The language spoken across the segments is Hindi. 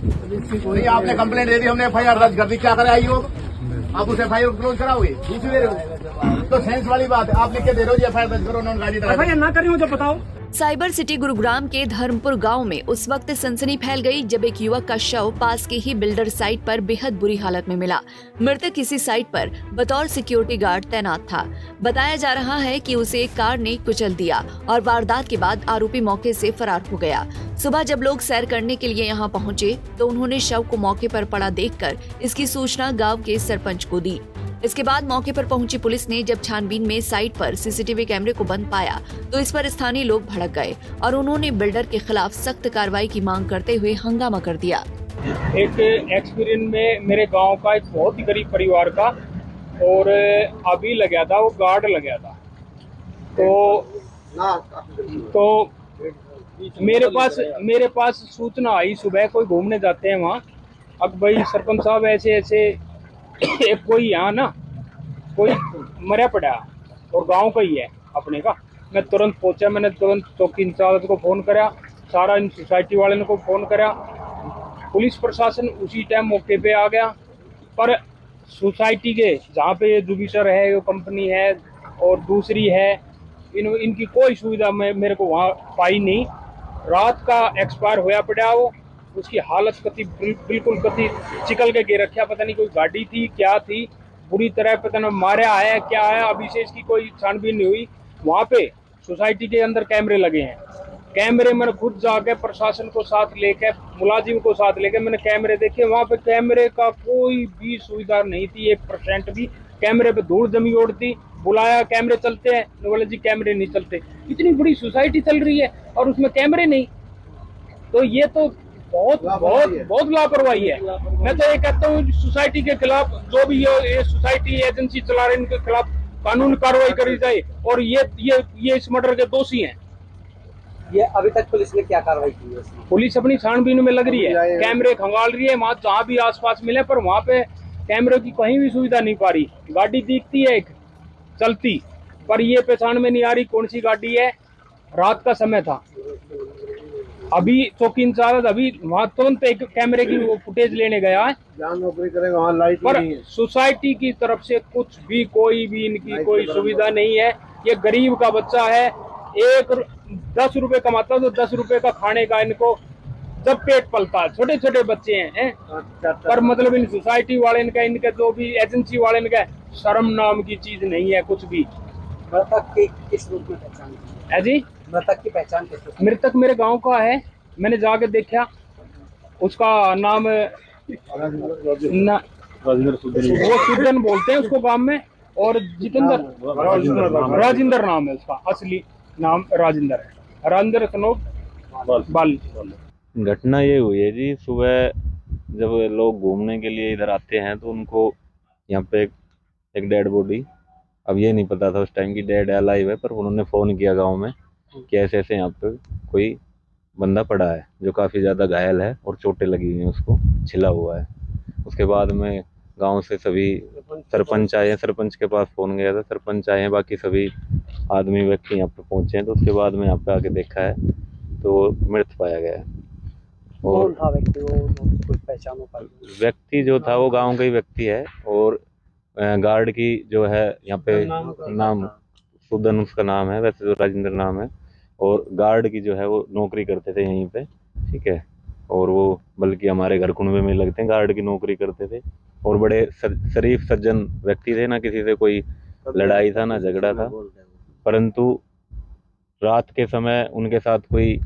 नहीं, आपने कंप्लेंट दे दी, हमने FIR दर्ज कर दी, क्या करे आई हो? आप उसे FIR क्लोज कराओगे? पूछ दे रहे हो तो सेंस वाली बात है। आप लिख के दे रहे हो जी FIR दर्ज करो, उन्होंने गाड़ी चला FIR ना करी हो तो बताओ। साइबर सिटी गुरुग्राम के धर्मपुर गांव में उस वक्त सनसनी फैल गई जब एक युवक का शव पास के ही बिल्डर साइट पर बेहद बुरी हालत में मिला। मृतक किसी साइट पर बतौर सिक्योरिटी गार्ड तैनात था। बताया जा रहा है कि उसे एक कार ने कुचल दिया और वारदात के बाद आरोपी मौके से फरार हो गया। सुबह जब लोग सैर करने के लिए यहां पहुंचे तो उन्होंने शव को मौके पर पड़ा देखकर इसकी सूचना गाँव के सरपंच को दी। इसके बाद मौके पर पहुंची पुलिस ने जब छानबीन में साइट पर CCTV कैमरे को बंद पाया तो इस पर स्थानीय लोग भड़क गए और उन्होंने बिल्डर के खिलाफ सख्त कार्रवाई की मांग करते हुए हंगामा कर दिया। एक एक्सपीरियंस में मेरे गांव का एक बहुत ही गरीब परिवार का और अभी लगा था, वो गार्ड लगा था। तो मेरे पास सूचना आई, सुबह कोई घूमने जाते हैं वहाँ, अब भाई सरपंच साहब ऐसे ऐसे एक कोई यहाँ ना कोई मरा पड़ा और गांव का ही है अपने का। मैं तुरंत पहुंचा, मैंने तुरंत चौकी इंचार्ज को फ़ोन करा, सारा इन सोसाइटी वाले को फ़ोन करा, पुलिस प्रशासन उसी टाइम मौके पे आ गया। पर सोसाइटी के जहाँ पे जुपिटर है, वो कंपनी है और दूसरी है, इनकी कोई सुविधा मेरे को वहाँ पाई नहीं। रात का एक्सपायर होया पड़ा वो, उसकी हालत कति बिल्कुल कति चिकल के गिर रखा, पता नहीं कोई गाड़ी थी क्या थी, बुरी तरह पता नहीं मारा है क्या है, अभी से इसकी कोई छानबीन नहीं हुई। वहाँ पे सोसाइटी के अंदर कैमरे लगे हैं, कैमरे मैंने खुद जाके प्रशासन को साथ लेके, मुलाजिम को साथ लेके मैंने कैमरे देखे, वहाँ पे कैमरे का कोई भी सुविधा नहीं थी, 1% भी। कैमरे पे धूल जमी ओढ़ती, बुलाया कैमरे चलते हैं, बोले जी कैमरे नहीं चलते। इतनी बड़ी सोसाइटी चल रही है और उसमें कैमरे नहीं, तो ये तो बहुत लापरवाही है। मैं तो ये कहता हूँ सोसाइटी के खिलाफ जो भी ये सोसाइटी एजेंसी चला रहे हैं इनके खिलाफ कानूनी कार्रवाई करी जाए और ये इस मर्डर के दोषी हैं। ये अभी तक पुलिस ने क्या कार्रवाई की है? पुलिस अपनी छानबीन में लग रही है, कैमरे खंगाल रही है वहाँ जहाँ भी आसपास मिले, पर वहाँ पे कैमरे की कहीं भी सुविधा नहीं पा रही। गाड़ी दिखती है एक चलती, पर ये पहचान में नहीं आ रही कौन सी गाड़ी है। रात का समय था, अभी चौकी इंचार्ज अभी वहाँ तुरंत एक कैमरे की फुटेज लेने गया है, नौकरी करेगा वहाँ लाइट पर सोसाइटी की तरफ से कुछ भी कोई भी इनकी कोई सुविधा नहीं है। ये गरीब का बच्चा है, 10 रुपए कमाता तो 10 रुपए का खाने का इनको जब पेट पलता, छोटे छोटे बच्चे हैं पर मतलब इन सोसाइटी वाले इनका, इनके जो भी एजेंसी वाले इनका शर्म नाम की चीज नहीं है कुछ भी। मृतक की किस रूप में पहचान है जी? मृतक की पहचान किस? मृतक मेरे गांव का है, मैंने जाके देखा, उसका नाम वो सुदन बोलते हैं उसको गांव में, और जितेंद्र राजेंद्र नाम है उसका, असली नाम राजेंद्र है, राजेंद्र सनोब बाल। घटना ये हुई है जी, सुबह जब लोग घूमने के लिए इधर आते हैं तो उनको यहाँ पे एक डेड बॉडी, अब ये नहीं पता था उस टाइम की डेड है अलाइव है, पर उन्होंने फ़ोन किया गांव में कि ऐसे ऐसे यहाँ पे कोई बंदा पड़ा है जो काफ़ी ज़्यादा घायल है और चोटें लगी हुई हैं, उसको छिला हुआ है। उसके बाद में गांव से सभी सरपंच आए हैं, सरपंच के पास फ़ोन गया था, सरपंच आए हैं, बाकी सभी आदमी व्यक्ति यहाँ पे पहुँचे हैं। तो उसके बाद में यहाँ पे आके देखा है तो मृत पाया गया है। और था व्यक्ति, वो कुछ पहचान हो पाई? व्यक्ति जो था वो गांव का ही व्यक्ति है, और गार्ड की जो है यहाँ पे नाम सुदन उसका नाम है, वैसे तो राजेंद्र नाम है, और गार्ड की जो है वो नौकरी करते थे यहीं पे, ठीक है। और वो बल्कि हमारे घर कुंडवे में लगते हैं, गार्ड की नौकरी करते थे और बड़े शरीफ सज्जन व्यक्ति थे, ना किसी से कोई लड़ाई था ना झगड़ा था। परंतु रात के समय उनके साथ कोई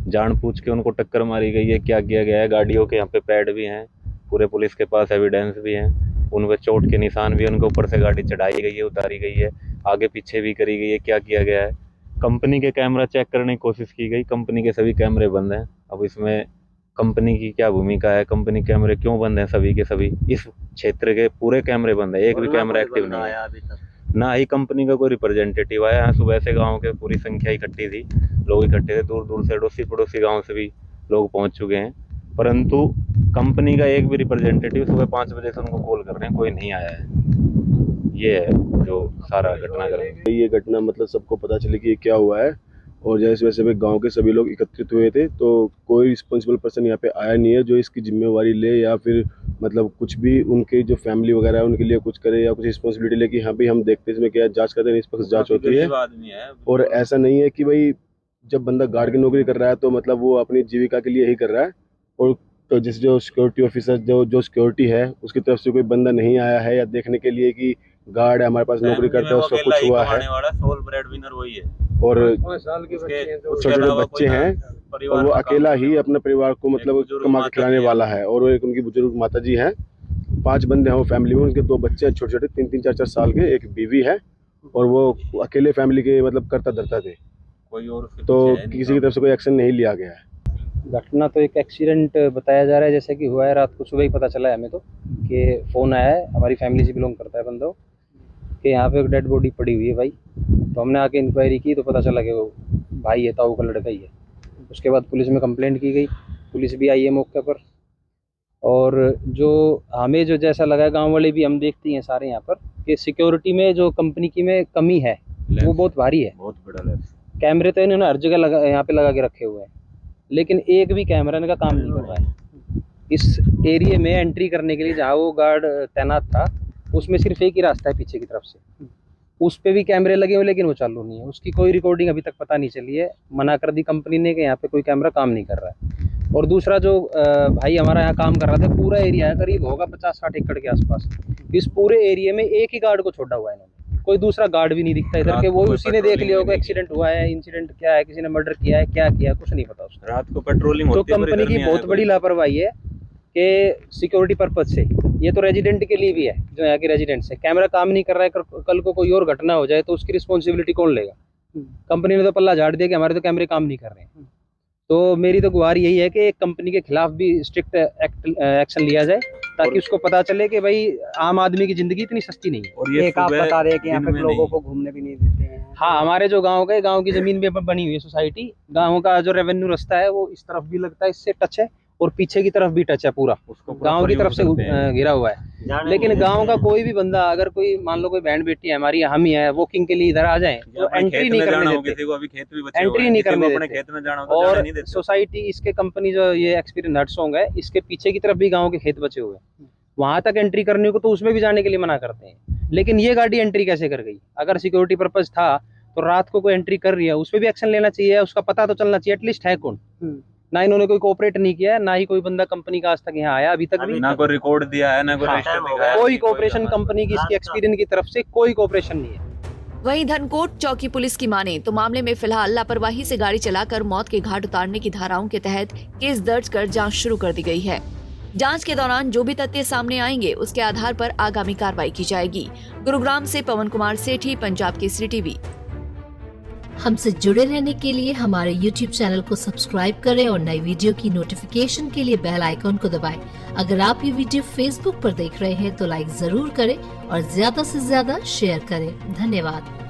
जानबूझ के उनको टक्कर मारी गई है, क्या किया गया है। गाड़ियों के यहाँ पे पैड भी हैं, पूरे पुलिस के पास एविडेंस भी हैं, उन पर चोट के निशान भी, उनके ऊपर से गाड़ी चढ़ाई गई है, उतारी गई है, आगे पीछे भी करी गई है, क्या किया गया है। कंपनी के कैमरा चेक करने की कोशिश की गई, कंपनी के सभी कैमरे बंद हैं। अब इसमें कंपनी की क्या भूमिका है, कंपनी कैमरे क्यों बंद हैं सभी के सभी, इस क्षेत्र के पूरे कैमरे बंद है, एक भी कैमरा एक्टिव नहीं है, ना ही कंपनी का कोई रिप्रेजेंटेटिव आया है। सुबह से गांव के पूरी संख्या इकट्ठी थी, लोग इकट्ठे थे, दूर दूर से अड़ोसी पड़ोसी गांव से भी लोग पहुंच चुके हैं, परंतु कंपनी का एक भी रिप्रेजेंटेटिव सुबह 5 बजे से उनको कॉल कर रहे हैं, कोई नहीं आया है। ये है जो सारा घटनाक्रम। ये घटना मतलब सबको पता चली कि ये क्या हुआ है, और जैसे वैसे भी गांव के सभी लोग एकत्रित हुए थे, तो कोई रिस्पॉन्सिबल पर्सन यहाँ पे आया नहीं है जो इसकी जिम्मेवारी ले या फिर मतलब कुछ भी उनके जो फैमिली वगैरह है उनके लिए कुछ करे या कुछ रिस्पॉन्सिबिलिटी ले कि हाँ भाई हम देखते हैं इसमें क्या जांच करते हैं, निष्पक्ष जांच होती है। और ऐसा नहीं है कि भाई जब बंदा गार्ड की नौकरी कर रहा है तो मतलब वो अपनी जीविका के लिए ही कर रहा है, और तो जैसे जो सिक्योरिटी ऑफिसर जो सिक्योरिटी है उसकी तरफ से कोई बंदा नहीं आया है या देखने के लिए कि गार्ड है हमारे पास नौकरी करता है उसका कुछ हुआ है। सोल ब्रेड विनर वही है और छोटे छोटे बच्चे हैं और वो अकेला ही अपने परिवार को मतलब कमा के खिलाने वाला है। और वो एक उनकी बुजुर्ग माता जी हैं, 5 बंदे हैं वो फैमिली में, उनके 2 बच्चे हैं छोटे छोटे 3-3, 4-4 साल के, एक बीवी है, और वो अकेले फैमिली के मतलब करता धरता थे, कोई और तो किसी की तरफ से कोई एक्शन नहीं लिया गया है। घटना तो एक एक्सीडेंट बताया जा रहा है जैसे कि हुआ है, रात को सुबह ही पता चला है हमें तो कि फ़ोन आया है, हमारी फैमिली से बिलोंग करता है बंदा, कि यहाँ पे एक डेड बॉडी पड़ी हुई है भाई। तो हमने आके इंक्वायरी की तो पता चला कि वो भाई है, ताऊ का लड़का ही है। उसके बाद पुलिस में कंप्लेंट की गई, पुलिस भी आई है मौके पर, और जो हमें जो जैसा लगा, गांव वाले भी हम देखते हैं सारे यहाँ पर, कि सिक्योरिटी में जो कंपनी की में कमी है वो बहुत भारी है। बहुत बड़ा लेंस। कैमरे तो इन्होंने हर जगह लगा, यहाँ पे लगा के रखे हुए हैं, लेकिन एक भी कैमरा इनका काम नहीं कर रहा है। इस एरिया में एंट्री करने के लिए जहाँ वो गार्ड तैनात था उसमें सिर्फ एक ही रास्ता है पीछे की तरफ से, उस पे भी कैमरे लगे हुए लेकिन वो चालू नहीं है, उसकी कोई रिकॉर्डिंग अभी तक पता नहीं चली है। मना कर दी कंपनी ने कि यहाँ पे कोई कैमरा काम नहीं कर रहा है। और दूसरा जो भाई हमारा यहाँ काम कर रहा था, पूरा एरिया है करीब होगा 50-60 एकड़ के आसपास, इस पूरे एरिया में एक ही गार्ड को छोड़ा हुआ है इन्होंने, कोई दूसरा गार्ड भी नहीं दिखता इधर के। वो उसी ने देख लिया होगा एक्सीडेंट हुआ है, इंसिडेंट क्या है, किसी ने मर्डर किया है, क्या किया, कुछ नहीं पता उसको। रात को पेट्रोलिंग तो होती है, कंपनी की बहुत बड़ी लापरवाही है कि सिक्योरिटी पर्पज से, ये तो रेजिडेंट के लिए भी है, जो यहाँ के रेजिडेंट्स है, कैमरा काम नहीं कर रहा है, कल को कोई और घटना हो जाए तो उसकी रिस्पॉन्सिबिलिटी कौन लेगा? कंपनी ने तो पल्ला झाड़ दिया कि हमारे तो कैमरे काम नहीं कर रहे हैं। तो मेरी तो गुहार यही है कि कंपनी के खिलाफ भी स्ट्रिक्ट एक्शन लिया जाए, ताकि उसको पता चले कि भाई आम आदमी की जिंदगी इतनी सस्ती नहीं है। और ये एक आप बता रहे हैं कि यहाँ पे लोगों को घूमने भी नहीं देते हैं। हाँ, हमारे जो गांव की जमीन पे बनी हुई है सोसाइटी, गांव का जो रेवेन्यू रास्ता है वो इस तरफ भी लगता है, इससे टच है, और पीछे की तरफ भी टच है, पूरा गांव की तरफ से घिरा हुआ है। लेकिन गांव का कोई भी बंदा, अगर कोई मान लो कोई बहन बेटी है हमारी, हम ही है, वॉकिंग के लिए इधर आ जाए तो एंट्री नहीं करने देते, एंट्री नहीं करने देते। और सोसाइटी इसके कंपनी जो ये एक्सपीरियंस हटसोंग है, इसके पीछे की तरफ भी गाँव के खेत बचे हुए हैं, वहां तक एंट्री करने को तो उसमें भी जाने के लिए मना करते हैं। लेकिन ये गाड़ी एंट्री कैसे कर गई? अगर सिक्योरिटी पर्पज था तो रात को कोई एंट्री कर रही है उस पर भी एक्शन लेना चाहिए, उसका पता तो चलना चाहिए एटलीस्ट है कौन। ना इन्होंने कोई कोऑपरेट नहीं किया है, ना ही कोई बंदा कंपनी का आज तक यहाँ आया अभी तक भी, ना कोई रिकॉर्ड दिया है, ना कोई रजिस्टर दिखाया है, कोई कोऑपरेशन कंपनी की इसकी एक्सपीरियंस की तरफ से कोई कोऑपरेशन नहीं है। वहीं धनकोट चौकी पुलिस की माने तो मामले में फिलहाल लापरवाही से गाड़ी चलाकर मौत के घाट उतारने की धाराओं के तहत केस दर्ज कर जांच शुरू कर दी गई है। जांच के दौरान जो भी तथ्य सामने आएंगे उसके आधार पर आगामी कार्रवाई की जाएगी। गुरुग्राम से पवन कुमार सेठी, पंजाब केसरी टीवी। हमसे जुड़े रहने के लिए हमारे YouTube चैनल को सब्सक्राइब करें और नई वीडियो की नोटिफिकेशन के लिए बेल आइकॉन को दबाएं। अगर आप ये वीडियो Facebook पर देख रहे हैं तो लाइक जरूर करें और ज्यादा से ज्यादा शेयर करें। धन्यवाद।